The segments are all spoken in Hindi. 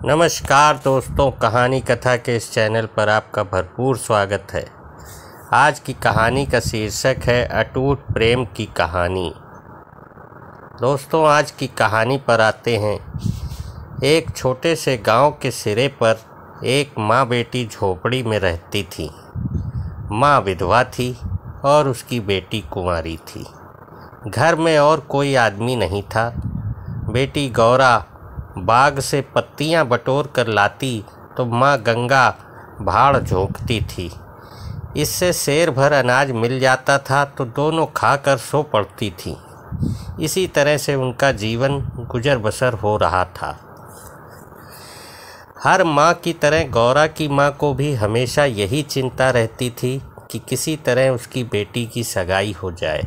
नमस्कार दोस्तों, कहानी कथा के इस चैनल पर आपका भरपूर स्वागत है। आज की कहानी का शीर्षक है अटूट प्रेम की कहानी। दोस्तों, आज की कहानी पर आते हैं। एक छोटे से गांव के सिरे पर एक माँ बेटी झोपड़ी में रहती थी। माँ विधवा थी और उसकी बेटी कुंवारी थी। घर में और कोई आदमी नहीं था। बेटी गौरा बाग से पत्तियां बटोर कर लाती तो माँ गंगा भाड़ झोंकती थी। इससे शेर भर अनाज मिल जाता था तो दोनों खाकर सो पड़ती थी। इसी तरह से उनका जीवन गुजर बसर हो रहा था। हर माँ की तरह गौरा की माँ को भी हमेशा यही चिंता रहती थी कि किसी तरह उसकी बेटी की सगाई हो जाए।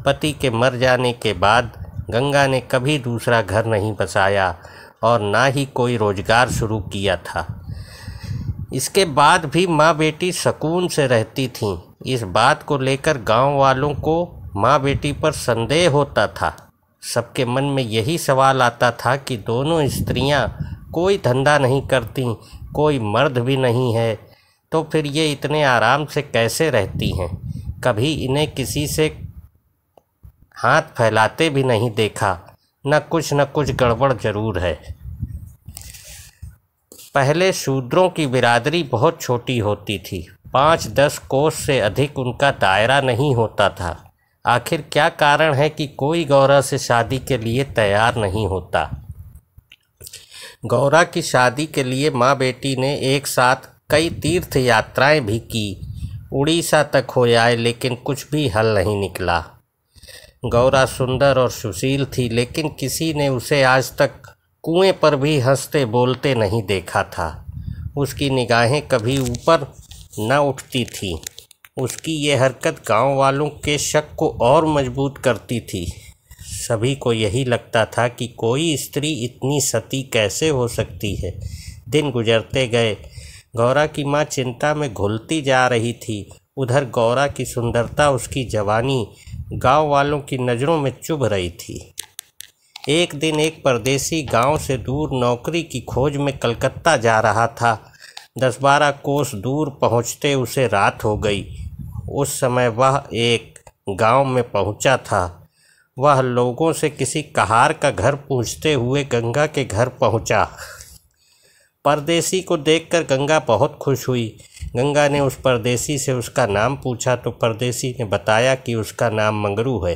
पति के मर जाने के बाद गंगा ने कभी दूसरा घर नहीं बसाया और ना ही कोई रोजगार शुरू किया था। इसके बाद भी माँ बेटी सुकून से रहती थीं। इस बात को लेकर गांव वालों को माँ बेटी पर संदेह होता था। सबके मन में यही सवाल आता था कि दोनों स्त्रियां कोई धंधा नहीं करती, कोई मर्द भी नहीं है, तो फिर ये इतने आराम से कैसे रहती हैं। कभी इन्हें किसी से हाथ फैलाते भी नहीं देखा। न कुछ गड़बड़ जरूर है। पहले शूद्रों की बिरादरी बहुत छोटी होती थी। 5-10 कोस से अधिक उनका दायरा नहीं होता था। आखिर क्या कारण है कि कोई गौरा से शादी के लिए तैयार नहीं होता। गौरा की शादी के लिए माँ बेटी ने एक साथ कई तीर्थ यात्राएं भी की। उड़ीसा तक हो आए, लेकिन कुछ भी हल नहीं निकला। गौरा सुंदर और सुशील थी, लेकिन किसी ने उसे आज तक कुएं पर भी हंसते बोलते नहीं देखा था। उसकी निगाहें कभी ऊपर न उठती थीं। उसकी ये हरकत गांव वालों के शक को और मजबूत करती थी। सभी को यही लगता था कि कोई स्त्री इतनी सती कैसे हो सकती है। दिन गुजरते गए। गौरा की माँ चिंता में घुलती जा रही थी। उधर गौरा की सुंदरता, उसकी जवानी गांव वालों की नज़रों में चुभ रही थी। एक दिन एक परदेसी गांव से दूर नौकरी की खोज में कलकत्ता जा रहा था। 10-12 कोस दूर पहुंचते उसे रात हो गई। उस समय वह एक गांव में पहुंचा था। वह लोगों से किसी कहार का घर पूछते हुए गंगा के घर पहुंचा। परदेसी को देखकर गंगा बहुत खुश हुई। गंगा ने उस परदेसी से उसका नाम पूछा तो परदेसी ने बताया कि उसका नाम मंगरू है।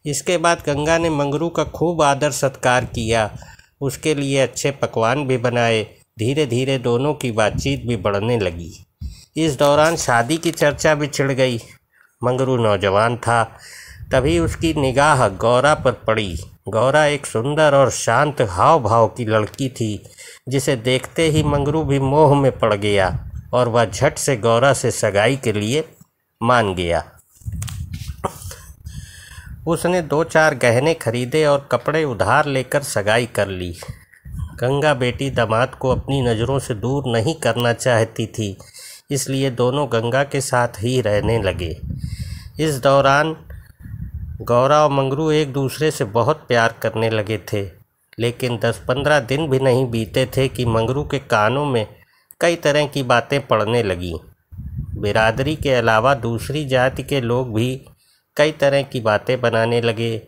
इसके बाद गंगा ने मंगरू का खूब आदर सत्कार किया। उसके लिए अच्छे पकवान भी बनाए। धीरे धीरे दोनों की बातचीत भी बढ़ने लगी। इस दौरान शादी की चर्चा भी छिड़ गई। मंगरू नौजवान था। तभी उसकी निगाह गौरा पर पड़ी। गौरा एक सुंदर और शांत हाव भाव की लड़की थी, जिसे देखते ही मंगरू भी मोह में पड़ गया और वह झट से गौरा से सगाई के लिए मान गया। उसने 2-4 गहने खरीदे और कपड़े उधार लेकर सगाई कर ली। गंगा बेटी दामाद को अपनी नज़रों से दूर नहीं करना चाहती थी, इसलिए दोनों गंगा के साथ ही रहने लगे। इस दौरान गौरा और मंगरू एक दूसरे से बहुत प्यार करने लगे थे, लेकिन 10-15 दिन भी नहीं बीते थे कि मंगरू के कानों में कई तरह की बातें पड़ने लगीं। बिरादरी के अलावा दूसरी जाति के लोग भी कई तरह की बातें बनाने लगे।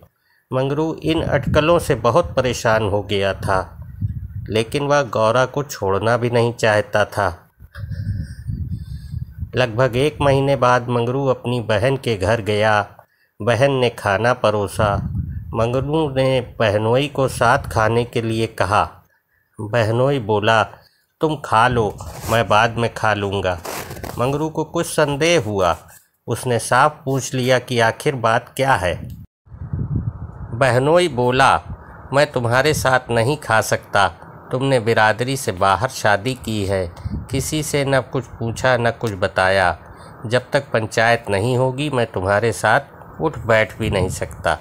मंगरू इन अटकलों से बहुत परेशान हो गया था, लेकिन वह गौरा को छोड़ना भी नहीं चाहता था। लगभग 1 महीने बाद मंगरू अपनी बहन के घर गया। बहन ने खाना परोसा। मंगरू ने बहनोई को साथ खाने के लिए कहा। बहनोई बोला, तुम खा लो, मैं बाद में खा लूँगा। मंगरू को कुछ संदेह हुआ। उसने साफ पूछ लिया कि आखिर बात क्या है। बहनोई बोला, मैं तुम्हारे साथ नहीं खा सकता। तुमने बिरादरी से बाहर शादी की है। किसी से न कुछ पूछा न कुछ बताया। जब तक पंचायत नहीं होगी मैं तुम्हारे साथ उठ बैठ भी नहीं सकता।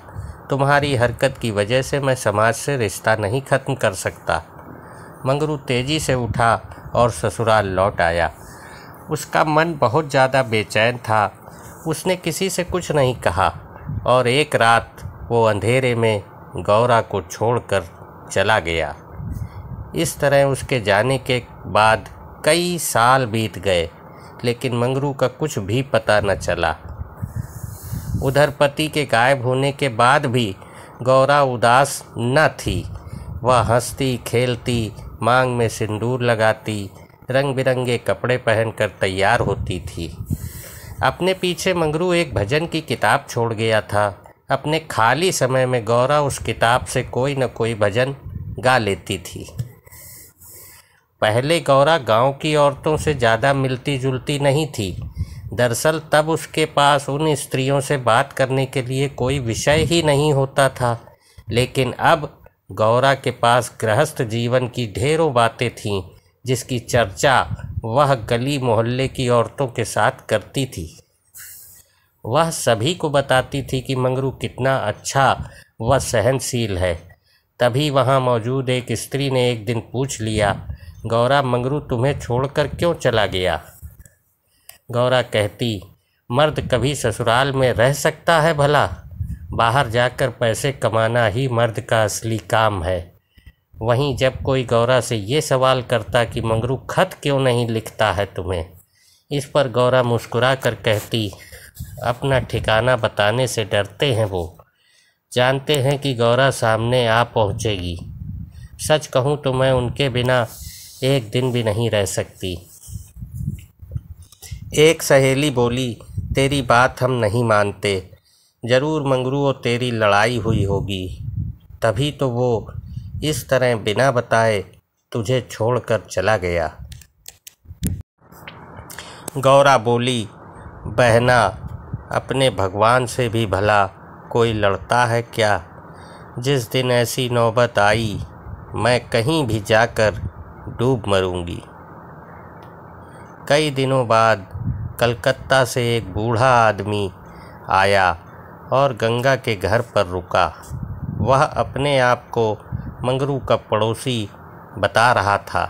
तुम्हारी हरकत की वजह से मैं समाज से रिश्ता नहीं ख़त्म कर सकता। मंगरू तेज़ी से उठा और ससुराल लौट आया। उसका मन बहुत ज़्यादा बेचैन था। उसने किसी से कुछ नहीं कहा और एक रात वो अंधेरे में गौरा को छोड़कर चला गया। इस तरह उसके जाने के बाद कई साल बीत गए, लेकिन मंगरू का कुछ भी पता न चला। उधर पति के गायब होने के बाद भी गौरा उदास न थी। वह हंसती खेलती, मांग में सिंदूर लगाती, रंग बिरंगे कपड़े पहनकर तैयार होती थी। अपने पीछे मंगरू एक भजन की किताब छोड़ गया था। अपने खाली समय में गौरा उस किताब से कोई न कोई भजन गा लेती थी। पहले गौरा गांव की औरतों से ज़्यादा मिलती जुलती नहीं थी। दरअसल तब उसके पास उन स्त्रियों से बात करने के लिए कोई विषय ही नहीं होता था। लेकिन अब गौरा के पास गृहस्थ जीवन की ढेरों बातें थीं, जिसकी चर्चा वह गली मोहल्ले की औरतों के साथ करती थी। वह सभी को बताती थी कि मंगरू कितना अच्छा व सहनशील है। तभी वहाँ मौजूद एक स्त्री ने एक दिन पूछ लिया, गौरा, मंगरू तुम्हें छोड़कर क्यों चला गया? गौरा कहती, मर्द कभी ससुराल में रह सकता है भला? बाहर जाकर पैसे कमाना ही मर्द का असली काम है। वहीं जब कोई गौरा से ये सवाल करता कि मंगरू खत क्यों नहीं लिखता है तुम्हें, इस पर गौरा मुस्कुरा कर कहती, अपना ठिकाना बताने से डरते हैं वो, जानते हैं कि गौरा सामने आ पहुँचेगी। सच कहूँ तो मैं उनके बिना एक दिन भी नहीं रह सकती। एक सहेली बोली, तेरी बात हम नहीं मानते, ज़रूर मंगरू और तेरी लड़ाई हुई होगी, तभी तो वो इस तरह बिना बताए तुझे छोड़कर चला गया। गौरा बोली, बहना, अपने भगवान से भी भला कोई लड़ता है क्या? जिस दिन ऐसी नौबत आई, मैं कहीं भी जाकर डूब मरूंगी। कई दिनों बाद कलकत्ता से एक बूढ़ा आदमी आया और गंगा के घर पर रुका। वह अपने आप को मंगरू का पड़ोसी बता रहा था।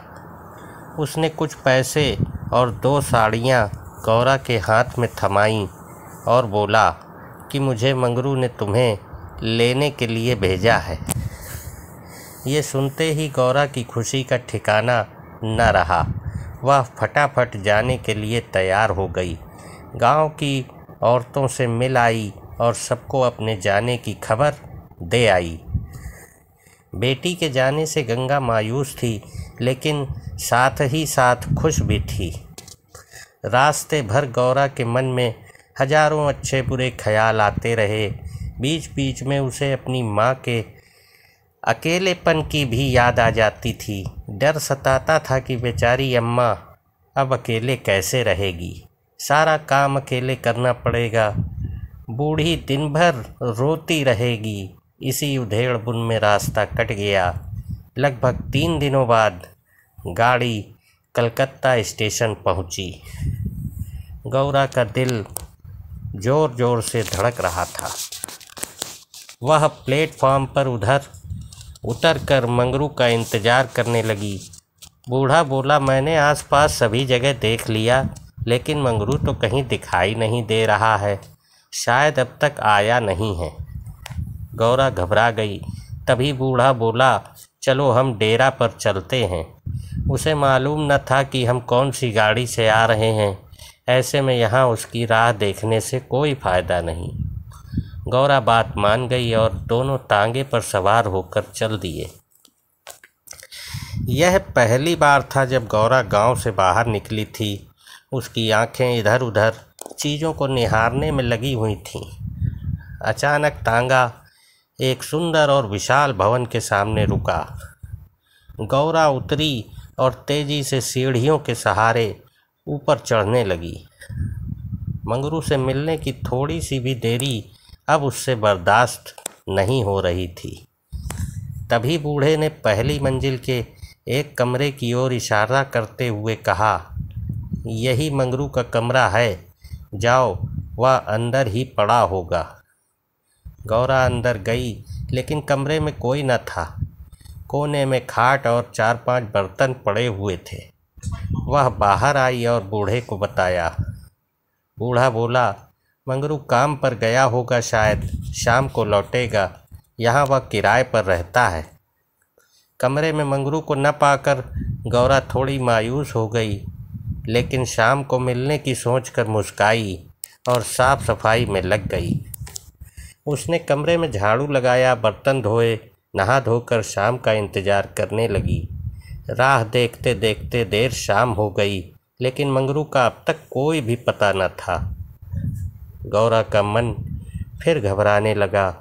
उसने कुछ पैसे और 2 साड़ियाँ गौरा के हाथ में थमाईं और बोला कि मुझे मंगरू ने तुम्हें लेने के लिए भेजा है। ये सुनते ही गौरा की खुशी का ठिकाना न रहा। वह फटाफट जाने के लिए तैयार हो गई। गांव की औरतों से मिल आई और सबको अपने जाने की खबर दे आई। बेटी के जाने से गंगा मायूस थी, लेकिन साथ ही साथ खुश भी थी। रास्ते भर गौरा के मन में हजारों अच्छे बुरे ख्याल आते रहे। बीच बीच में उसे अपनी माँ के अकेलेपन की भी याद आ जाती थी। डर सताता था कि बेचारी अम्मा अब अकेले कैसे रहेगी, सारा काम अकेले करना पड़ेगा, बूढ़ी दिन भर रोती रहेगी। इसी उधेड़-बुन में रास्ता कट गया। लगभग 3 दिनों बाद गाड़ी कलकत्ता स्टेशन पहुंची। गौरा का दिल जोर जोर से धड़क रहा था। वह प्लेटफॉर्म पर उतरकर मंगरू का इंतज़ार करने लगी। बूढ़ा बोला, मैंने आसपास सभी जगह देख लिया, लेकिन मंगरू तो कहीं दिखाई नहीं दे रहा है, शायद अब तक आया नहीं है। गौरा घबरा गई। तभी बूढ़ा बोला, चलो हम डेरा पर चलते हैं। उसे मालूम न था कि हम कौन सी गाड़ी से आ रहे हैं। ऐसे में यहाँ उसकी राह देखने से कोई फ़ायदा नहीं। गौरा बात मान गई और दोनों तांगे पर सवार होकर चल दिए। यह पहली बार था जब गौरा गांव से बाहर निकली थी। उसकी आंखें इधर उधर चीज़ों को निहारने में लगी हुई थीं। अचानक तांगा एक सुंदर और विशाल भवन के सामने रुका। गौरा उतरी और तेजी से सीढ़ियों के सहारे ऊपर चढ़ने लगी। मंगरू से मिलने की थोड़ी सी भी देरी अब उससे बर्दाश्त नहीं हो रही थी। तभी बूढ़े ने पहली मंजिल के एक कमरे की ओर इशारा करते हुए कहा, यही मंगरू का कमरा है, जाओ, वह अंदर ही पड़ा होगा। गौरा अंदर गई, लेकिन कमरे में कोई न था। कोने में खाट और 4-5 बर्तन पड़े हुए थे। वह बाहर आई और बूढ़े को बताया। बूढ़ा बोला, मंगरू काम पर गया होगा, शायद शाम को लौटेगा, यहाँ वह किराए पर रहता है। कमरे में मंगरू को न पाकर गौरा थोड़ी मायूस हो गई, लेकिन शाम को मिलने की सोचकर मुस्काई और साफ सफाई में लग गई। उसने कमरे में झाड़ू लगाया, बर्तन धोए, नहा धोकर शाम का इंतज़ार करने लगी। राह देखते देखते देर शाम हो गई, लेकिन मंगरू का अब तक कोई भी पता न था। गौरा का मन फिर घबराने लगा।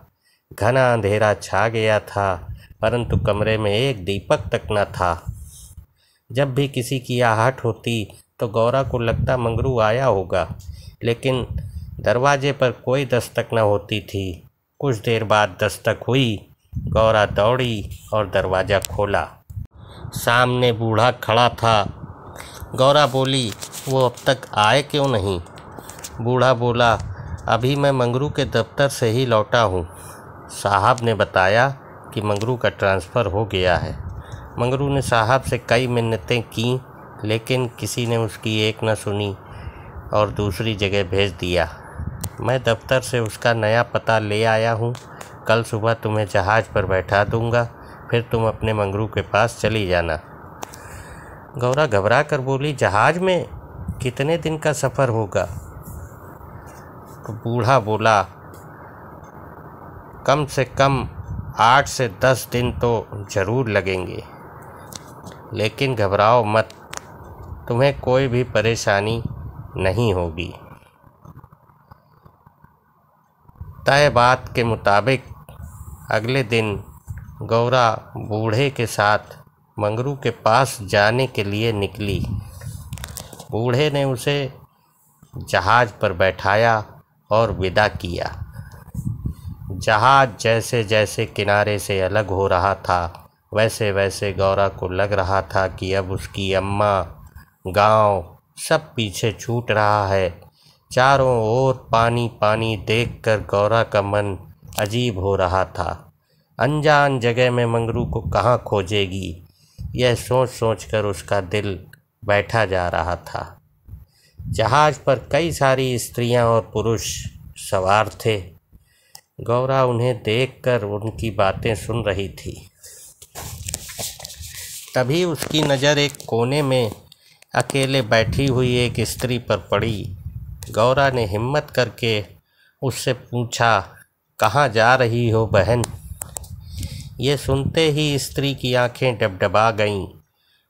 घना अंधेरा छा गया था, परंतु कमरे में एक दीपक तक न था। जब भी किसी की आहट होती तो गौरा को लगता मंगरू आया होगा, लेकिन दरवाजे पर कोई दस्तक न होती थी। कुछ देर बाद दस्तक हुई। गौरा दौड़ी और दरवाज़ा खोला। सामने बूढ़ा खड़ा था। गौरा बोली, वो अब तक आए क्यों नहीं? बूढ़ा बोला, अभी मैं मंगरू के दफ्तर से ही लौटा हूँ। साहब ने बताया कि मंगरू का ट्रांसफ़र हो गया है। मंगरू ने साहब से कई मिन्नतें की, लेकिन किसी ने उसकी एक न सुनी और दूसरी जगह भेज दिया। मैं दफ्तर से उसका नया पता ले आया हूँ। कल सुबह तुम्हें जहाज़ पर बैठा दूँगा, फिर तुम अपने मंगरू के पास चली जाना। गौरा घबरा कर बोली, जहाज़ में कितने दिन का सफ़र होगा? तो बूढ़ा बोला, कम से कम 8 से 10 दिन तो ज़रूर लगेंगे, लेकिन घबराओ मत, तुम्हें कोई भी परेशानी नहीं होगी। तय बात के मुताबिक अगले दिन गौरा बूढ़े के साथ मंगरू के पास जाने के लिए निकली। बूढ़े ने उसे जहाज़ पर बैठाया और विदा किया। जहाज़ जैसे जैसे किनारे से अलग हो रहा था, वैसे वैसे गौरा को लग रहा था कि अब उसकी अम्मा, गांव सब पीछे छूट रहा है। चारों ओर पानी पानी देखकर गौरा का मन अजीब हो रहा था। अनजान जगह में मंगरू को कहाँ खोजेगी, यह सोच सोच कर उसका दिल बैठा जा रहा था। जहाज़ पर कई सारी स्त्रियां और पुरुष सवार थे। गौरा उन्हें देखकर उनकी बातें सुन रही थी। तभी उसकी नज़र एक कोने में अकेले बैठी हुई एक स्त्री पर पड़ी। गौरा ने हिम्मत करके उससे पूछा, कहाँ जा रही हो बहन? ये सुनते ही स्त्री की आंखें डबडबा गईं।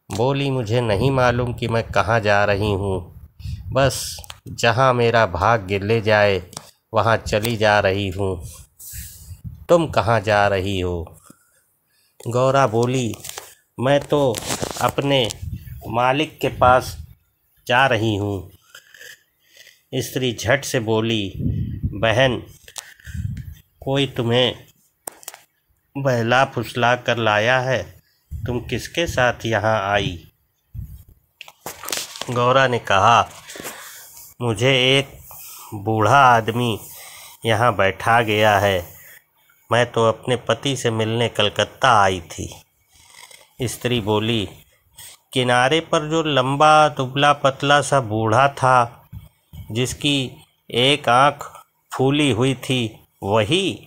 बोली, मुझे नहीं मालूम कि मैं कहाँ जा रही हूँ, बस जहाँ मेरा भाग्य ले जाए वहाँ चली जा रही हूँ। तुम कहाँ जा रही हो? गौरा बोली, मैं तो अपने मालिक के पास जा रही हूँ। स्त्री झट से बोली, बहन, कोई तुम्हें बहला फुसला कर लाया है? तुम किसके साथ यहाँ आई? गौरा ने कहा, मुझे एक बूढ़ा आदमी यहाँ बैठा गया है। मैं तो अपने पति से मिलने कलकत्ता आई थी। स्त्री बोली, किनारे पर जो लंबा दुबला पतला सा बूढ़ा था, जिसकी एक आँख फूली हुई थी, वही?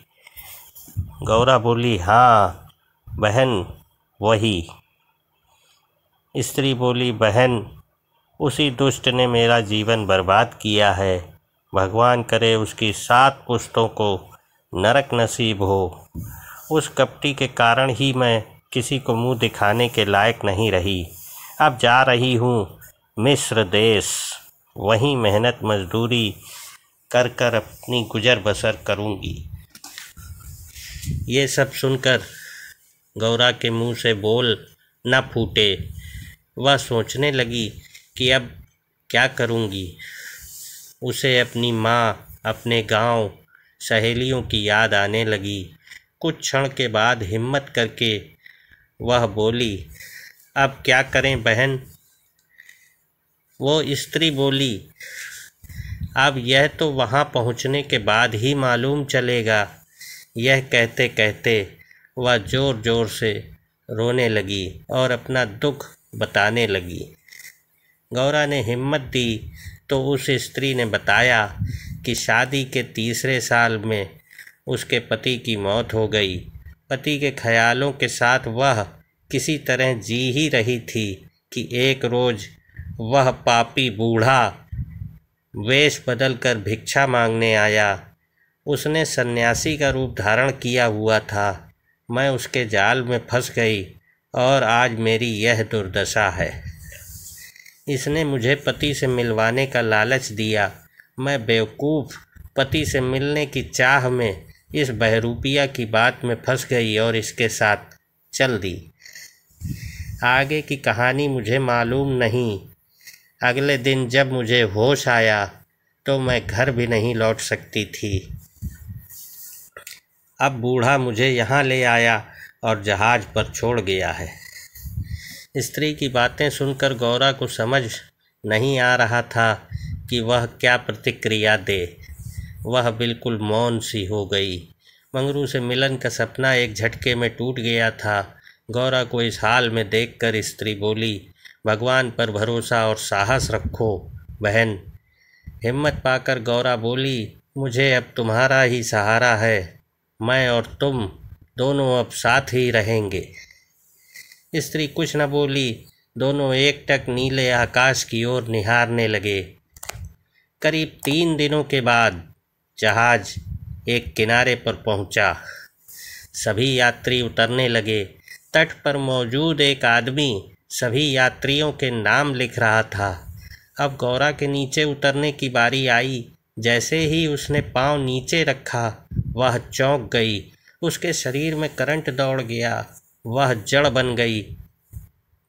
गौरा बोली, हाँ बहन, वही। स्त्री बोली, बहन, उसी दुष्ट ने मेरा जीवन बर्बाद किया है। भगवान करे उसकी 7 पुश्तों को नरक नसीब हो। उस कपटी के कारण ही मैं किसी को मुंह दिखाने के लायक नहीं रही। अब जा रही हूँ मिस्र देश, वहीं मेहनत मजदूरी कर कर अपनी गुजर बसर करूँगी। ये सब सुनकर गौरा के मुंह से बोल न फूटे। वह सोचने लगी कि अब क्या करूँगी। उसे अपनी माँ, अपने गांव, सहेलियों की याद आने लगी। कुछ क्षण के बाद हिम्मत करके वह बोली, अब क्या करें बहन? वो स्त्री बोली, अब यह तो वहाँ पहुँचने के बाद ही मालूम चलेगा। यह कहते कहते वह ज़ोर ज़ोर से रोने लगी और अपना दुख बताने लगी। गौरा ने हिम्मत दी तो उस स्त्री ने बताया कि शादी के 3रे साल में उसके पति की मौत हो गई। पति के ख्यालों के साथ वह किसी तरह जी ही रही थी कि एक रोज़ वह पापी बूढ़ा वेश बदलकर भिक्षा मांगने आया। उसने सन्यासी का रूप धारण किया हुआ था। मैं उसके जाल में फंस गई और आज मेरी यह दुर्दशा है। इसने मुझे पति से मिलवाने का लालच दिया। मैं बेवकूफ़ पति से मिलने की चाह में इस बहरूपिया की बात में फंस गई और इसके साथ चल दी। आगे की कहानी मुझे मालूम नहीं। अगले दिन जब मुझे होश आया तो मैं घर भी नहीं लौट सकती थी। अब बूढ़ा मुझे यहाँ ले आया और जहाज़ पर छोड़ गया है। स्त्री की बातें सुनकर गौरा को समझ नहीं आ रहा था कि वह क्या प्रतिक्रिया दे। वह बिल्कुल मौन सी हो गई। मंगरू से मिलन का सपना एक झटके में टूट गया था। गौरा को इस हाल में देखकर स्त्री बोली, भगवान पर भरोसा और साहस रखो बहन। हिम्मत पाकर गौरा बोली, मुझे अब तुम्हारा ही सहारा है। मैं और तुम दोनों अब साथ ही रहेंगे। स्त्री कुछ न बोली। दोनों एकटक नीले आकाश की ओर निहारने लगे। करीब 3 दिनों के बाद जहाज एक किनारे पर पहुंचा। सभी यात्री उतरने लगे। तट पर मौजूद एक आदमी सभी यात्रियों के नाम लिख रहा था। अब गौरा के नीचे उतरने की बारी आई। जैसे ही उसने पांव नीचे रखा वह चौंक गई। उसके शरीर में करंट दौड़ गया। वह जड़ बन गई।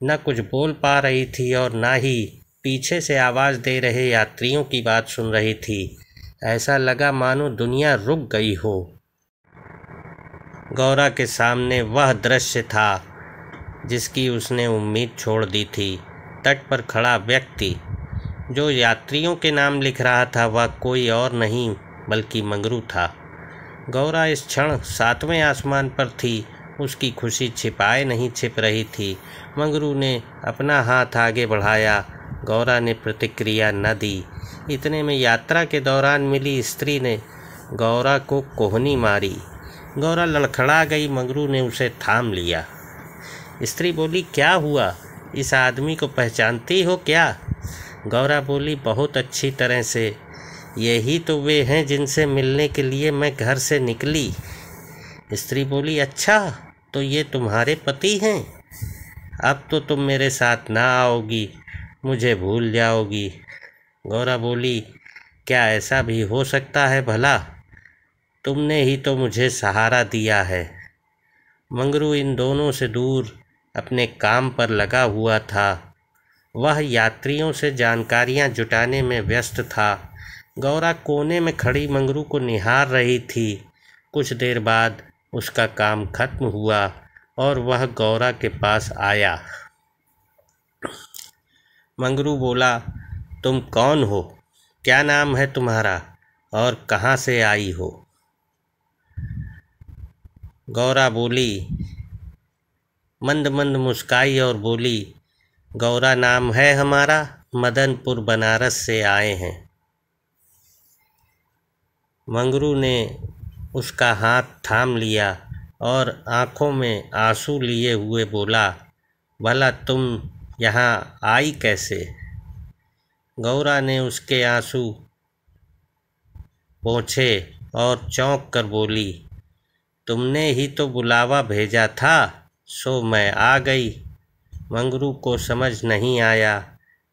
न कुछ बोल पा रही थी और न ही पीछे से आवाज़ दे रहे यात्रियों की बात सुन रही थी। ऐसा लगा मानो दुनिया रुक गई हो। गौरा के सामने वह दृश्य था जिसकी उसने उम्मीद छोड़ दी थी। तट पर खड़ा व्यक्ति जो यात्रियों के नाम लिख रहा था वह कोई और नहीं बल्कि मंगरू था। गौरा इस क्षण 7वें आसमान पर थी। उसकी खुशी छिपाए नहीं छिप रही थी। मंगरू ने अपना हाथ आगे बढ़ाया। गौरा ने प्रतिक्रिया न दी। इतने में यात्रा के दौरान मिली स्त्री ने गौरा को कोहनी मारी। गौरा लड़खड़ा गई। मंगरू ने उसे थाम लिया। स्त्री बोली, क्या हुआ? इस आदमी को पहचानती हो क्या? गौरा बोली, बहुत अच्छी तरह से। यही तो वे हैं जिनसे मिलने के लिए मैं घर से निकली। स्त्री बोली, अच्छा तो ये तुम्हारे पति हैं? अब तो तुम मेरे साथ ना आओगी, मुझे भूल जाओगी। गौरा बोली, क्या ऐसा भी हो सकता है भला? तुमने ही तो मुझे सहारा दिया है। मंगरू इन दोनों से दूर अपने काम पर लगा हुआ था। वह यात्रियों से जानकारियां जुटाने में व्यस्त था। गौरा कोने में खड़ी मंगरू को निहार रही थी। कुछ देर बाद उसका काम खत्म हुआ और वह गौरा के पास आया। मंगरू बोला, तुम कौन हो? क्या नाम है तुम्हारा और कहाँ से आई हो? गौरा बोली, मंद मंद मुस्काई और बोली, गौरा नाम है हमारा, मदनपुर बनारस से आए हैं। मंगरू ने उसका हाथ थाम लिया और आँखों में आंसू लिए हुए बोला, भला तुम यहाँ आई कैसे? गौरा ने उसके आंसू पोंछे और चौंक कर बोली, तुमने ही तो बुलावा भेजा था, सो मैं आ गई। मंगरू को समझ नहीं आया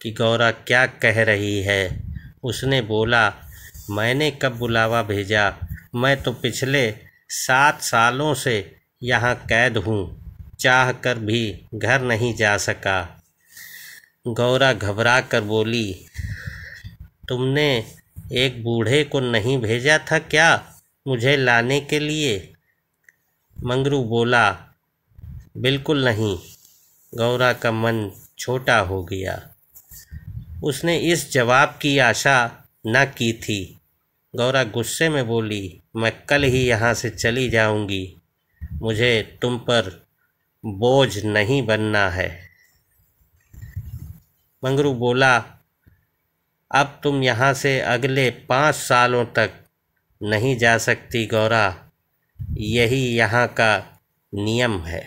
कि गौरा क्या कह रही है। उसने बोला, मैंने कब बुलावा भेजा? मैं तो पिछले 7 सालों से यहाँ कैद हूँ, चाह कर भी घर नहीं जा सका। गौरा घबरा कर बोली, तुमने एक बूढ़े को नहीं भेजा था क्या मुझे लाने के लिए? मंगरू बोला, बिल्कुल नहीं। गौरा का मन छोटा हो गया। उसने इस जवाब की आशा न की थी। गौरा गुस्से में बोली, मैं कल ही यहाँ से चली जाऊँगी। मुझे तुम पर बोझ नहीं बनना है। मंगरू बोला, अब तुम यहाँ से अगले 5 सालों तक नहीं जा सकती गौरा, यही यहाँ का नियम है।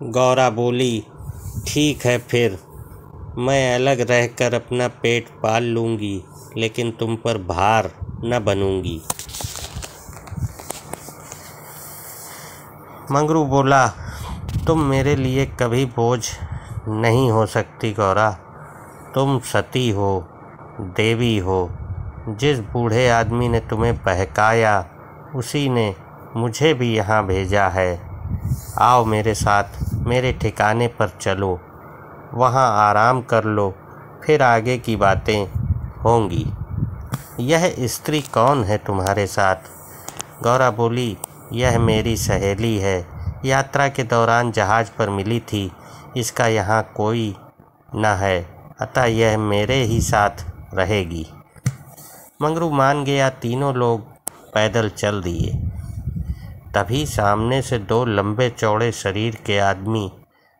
गौरा बोली, ठीक है फिर, मैं अलग रहकर अपना पेट पाल लूँगी, लेकिन तुम पर भार न बनूँगी। मंगरू बोला, तुम मेरे लिए कभी बोझ नहीं हो सकती गौरा। तुम सती हो, देवी हो। जिस बूढ़े आदमी ने तुम्हें बहकाया उसी ने मुझे भी यहाँ भेजा है। आओ मेरे साथ, मेरे ठिकाने पर चलो, वहाँ आराम कर लो, फिर आगे की बातें होंगी। यह स्त्री कौन है तुम्हारे साथ? गौरा बोली, यह मेरी सहेली है, यात्रा के दौरान जहाज़ पर मिली थी। इसका यहाँ कोई न है, अतः यह मेरे ही साथ रहेगी। मंगरू मान गया। तीनों लोग पैदल चल दिए। तभी सामने से दो लंबे चौड़े शरीर के आदमी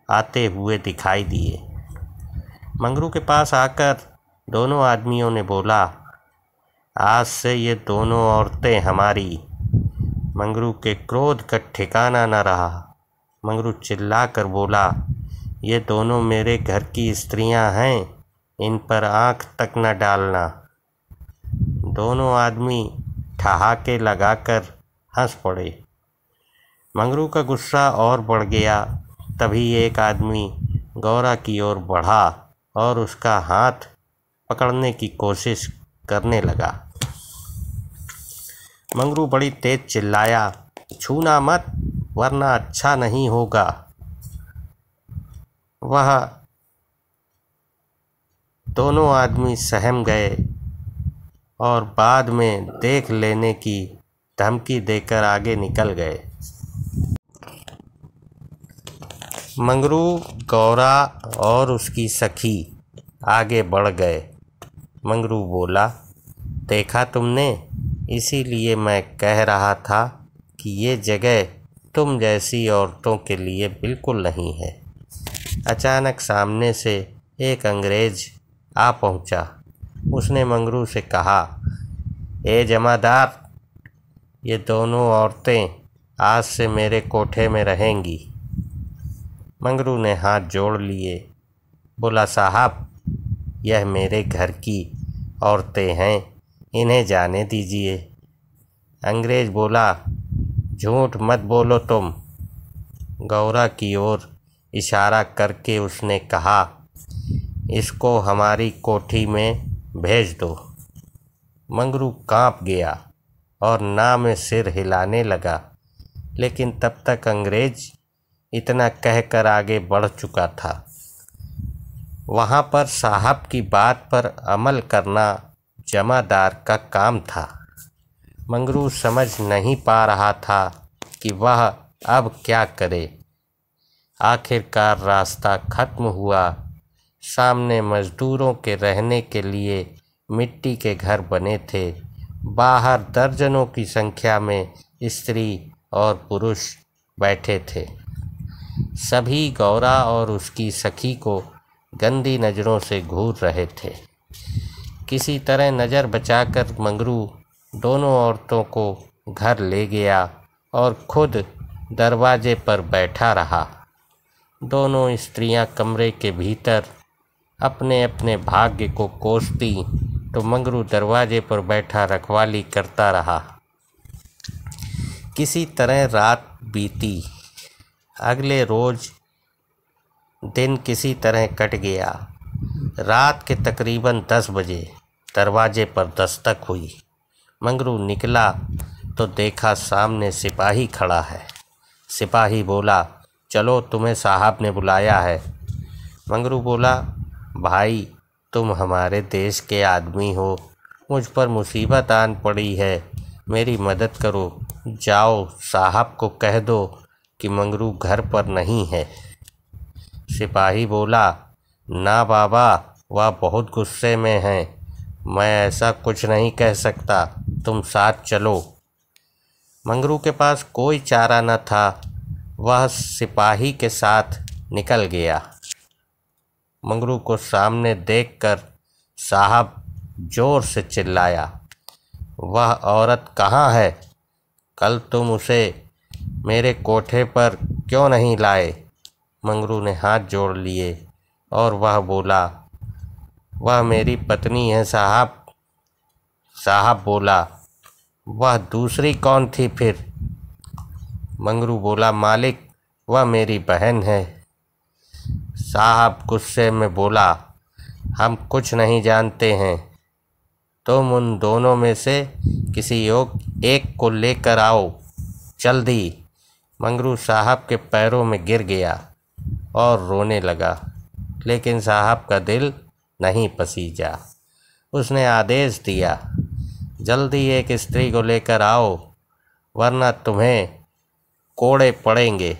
आते हुए दिखाई दिए। मंगरू के पास आकर दोनों आदमियों ने बोला, आज से ये दोनों औरतें हमारी। मंगरू के क्रोध का ठिकाना न रहा। मंगरू चिल्लाकर बोला, ये दोनों मेरे घर की स्त्रियां हैं, इन पर आंख तक न डालना। दोनों आदमी ठहाके लगाकर हंस पड़े। मंगरू का गुस्सा और बढ़ गया। तभी एक आदमी गौरा की ओर बढ़ा और उसका हाथ पकड़ने की कोशिश करने लगा। मंगरू बड़ी तेज चिल्लाया, छूना मत वरना अच्छा नहीं होगा। वह दोनों आदमी सहम गए और बाद में देख लेने की धमकी देकर आगे निकल गए। मंगरू, गौरा और उसकी सखी आगे बढ़ गए। मंगरू बोला, देखा तुमने, इसीलिए मैं कह रहा था कि ये जगह तुम जैसी औरतों के लिए बिल्कुल नहीं है। अचानक सामने से एक अंग्रेज आ पहुंचा। उसने मंगरू से कहा, ए जमादार, ये दोनों औरतें आज से मेरे कोठे में रहेंगी। मंगरू ने हाथ जोड़ लिए। बोला, साहब, यह मेरे घर की औरतें हैं, इन्हें जाने दीजिए। अंग्रेज बोला, झूठ मत बोलो तुम। गौरा की ओर इशारा करके उसने कहा, इसको हमारी कोठी में भेज दो। मंगरू कांप गया और ना में सिर हिलाने लगा, लेकिन तब तक अंग्रेज इतना कहकर आगे बढ़ चुका था। वहाँ पर साहब की बात पर अमल करना जमादार का काम था। मंगरू समझ नहीं पा रहा था कि वह अब क्या करे। आखिरकार रास्ता खत्म हुआ। सामने मजदूरों के रहने के लिए मिट्टी के घर बने थे। बाहर दर्जनों की संख्या में स्त्री और पुरुष बैठे थे। सभी गौरा और उसकी सखी को गंदी नज़रों से घूर रहे थे। किसी तरह नज़र बचाकर मंगरू दोनों औरतों को घर ले गया और खुद दरवाजे पर बैठा रहा। दोनों स्त्रियां कमरे के भीतर अपने अपने भाग्य को कोसती, तो मंगरू दरवाजे पर बैठा रखवाली करता रहा। किसी तरह रात बीती। अगले रोज दिन किसी तरह कट गया। रात के तकरीबन 10 बजे दरवाजे पर दस्तक हुई। मंगरू निकला तो देखा सामने सिपाही खड़ा है। सिपाही बोला, चलो, तुम्हें साहब ने बुलाया है। मंगरू बोला, भाई, तुम हमारे देश के आदमी हो, मुझ पर मुसीबत आन पड़ी है, मेरी मदद करो। जाओ, साहब को कह दो कि मंगरू घर पर नहीं है। सिपाही बोला, ना बाबा, वह बहुत गुस्से में हैं, मैं ऐसा कुछ नहीं कह सकता, तुम साथ चलो। मंगरू के पास कोई चारा न था। वह सिपाही के साथ निकल गया। मंगरू को सामने देखकर साहब जोर से चिल्लाया, वह औरत कहाँ है? कल तुम उसे मेरे कोठे पर क्यों नहीं लाए? मंगरू ने हाथ जोड़ लिए और वह बोला, वह मेरी पत्नी है साहब। साहब बोला, वह दूसरी कौन थी फिर? मंगरू बोला, मालिक वह मेरी बहन है। साहब गुस्से में बोला, हम कुछ नहीं जानते हैं, तुम उन दोनों में से किसी एक को लेकर आओ जल्दी। मंगरू साहब के पैरों में गिर गया और रोने लगा, लेकिन साहब का दिल नहीं पसीजा। उसने आदेश दिया, जल्दी एक स्त्री को लेकर आओ वरना तुम्हें कोड़े पड़ेंगे।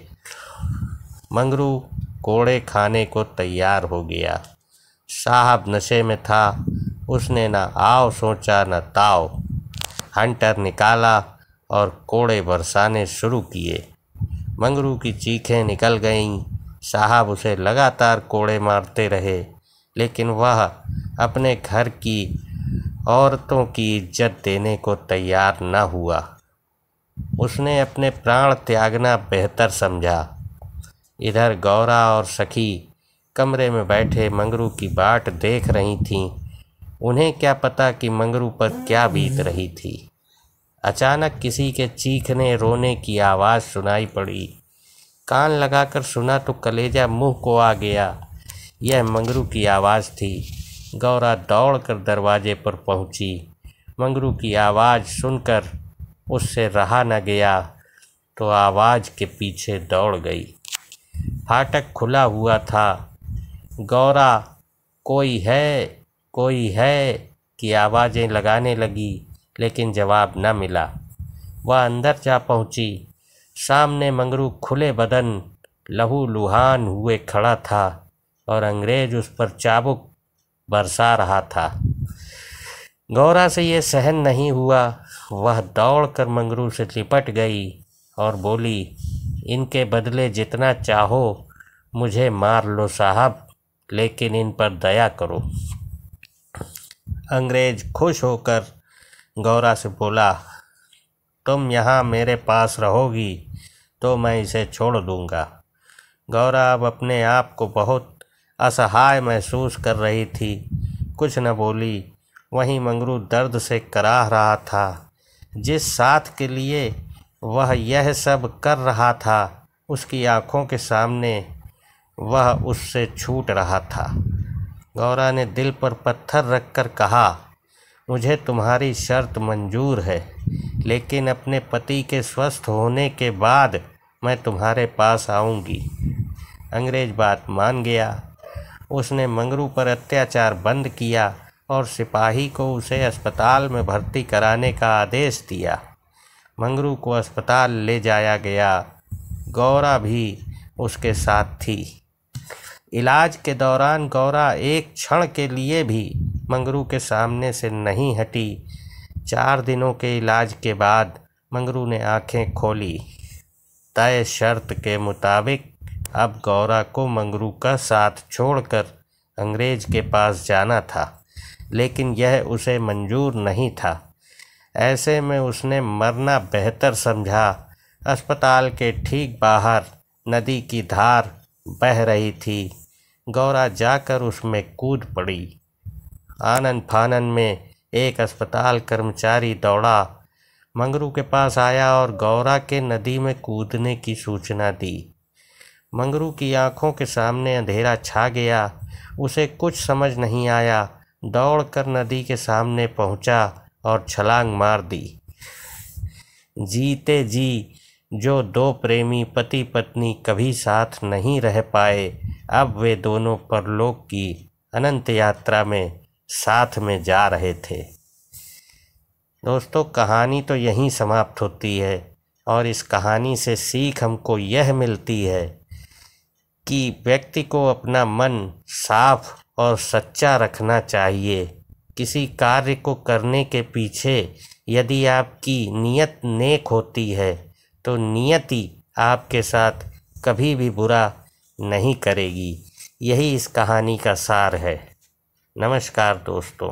मंगरू कोड़े खाने को तैयार हो गया। साहब नशे में था, उसने न आव सोचा न ताव। हंटर निकाला और कोड़े बरसाने शुरू किए। मंगरू की चीखें निकल गईं। साहब उसे लगातार कोड़े मारते रहे, लेकिन वह अपने घर की औरतों की इज्जत देने को तैयार न हुआ। उसने अपने प्राण त्यागना बेहतर समझा। इधर गौरा और सखी कमरे में बैठे मंगरू की बाट देख रही थीं। उन्हें क्या पता कि मंगरू पर क्या बीत रही थी। अचानक किसी के चीखने रोने की आवाज़ सुनाई पड़ी। कान लगाकर सुना तो कलेजा मुंह को आ गया। यह मंगरू की आवाज़ थी। गौरा दौड़कर दरवाजे पर पहुंची। मंगरू की आवाज़ सुनकर उससे रहा न गया तो आवाज़ के पीछे दौड़ गई। फाटक खुला हुआ था। गौरा कोई है की आवाज़ें लगाने लगी, लेकिन जवाब न मिला। वह अंदर जा पहुंची। सामने मंगरू खुले बदन लहू लुहान हुए खड़ा था और अंग्रेज उस पर चाबुक बरसा रहा था। गौरा से ये सहन नहीं हुआ। वह दौड़कर मंगरू से लिपट गई और बोली, इनके बदले जितना चाहो मुझे मार लो साहब, लेकिन इन पर दया करो। अंग्रेज खुश होकर गौरा से बोला, तुम यहाँ मेरे पास रहोगी तो मैं इसे छोड़ दूँगा। गौरा अब अपने आप को बहुत असहाय महसूस कर रही थी। कुछ न बोली। वहीं मंगरू दर्द से कराह रहा था। जिस साथ के लिए वह यह सब कर रहा था, उसकी आँखों के सामने वह उससे छूट रहा था। गौरा ने दिल पर पत्थर रखकर कहा, मुझे तुम्हारी शर्त मंजूर है, लेकिन अपने पति के स्वस्थ होने के बाद मैं तुम्हारे पास आऊँगी। अंग्रेज बात मान गया। उसने मंगरू पर अत्याचार बंद किया और सिपाही को उसे अस्पताल में भर्ती कराने का आदेश दिया। मंगरू को अस्पताल ले जाया गया। गौरा भी उसके साथ थी। इलाज के दौरान गौरा एक क्षण के लिए भी मंगरू के सामने से नहीं हटी। 4 दिनों के इलाज के बाद मंगरू ने आंखें खोली। तय शर्त के मुताबिक अब गौरा को मंगरू का साथ छोड़कर अंग्रेज के पास जाना था, लेकिन यह उसे मंजूर नहीं था। ऐसे में उसने मरना बेहतर समझा। अस्पताल के ठीक बाहर नदी की धार बह रही थी। गौरा जाकर उसमें कूद पड़ी। आनन फानन में एक अस्पताल कर्मचारी दौड़ा, मंगरू के पास आया और गौरा के नदी में कूदने की सूचना दी। मंगरू की आंखों के सामने अंधेरा छा गया। उसे कुछ समझ नहीं आया। दौड़कर नदी के सामने पहुंचा और छलांग मार दी। जीते जी जो 2 प्रेमी पति पत्नी कभी साथ नहीं रह पाए, अब वे दोनों परलोक की अनंत यात्रा में साथ में जा रहे थे। दोस्तों, कहानी तो यहीं समाप्त होती है और इस कहानी से सीख हमको यह मिलती है कि व्यक्ति को अपना मन साफ और सच्चा रखना चाहिए। किसी कार्य को करने के पीछे यदि आपकी नीयत नेक होती है तो नियति आपके साथ कभी भी बुरा नहीं करेगी। यही इस कहानी का सार है। नमस्कार दोस्तों।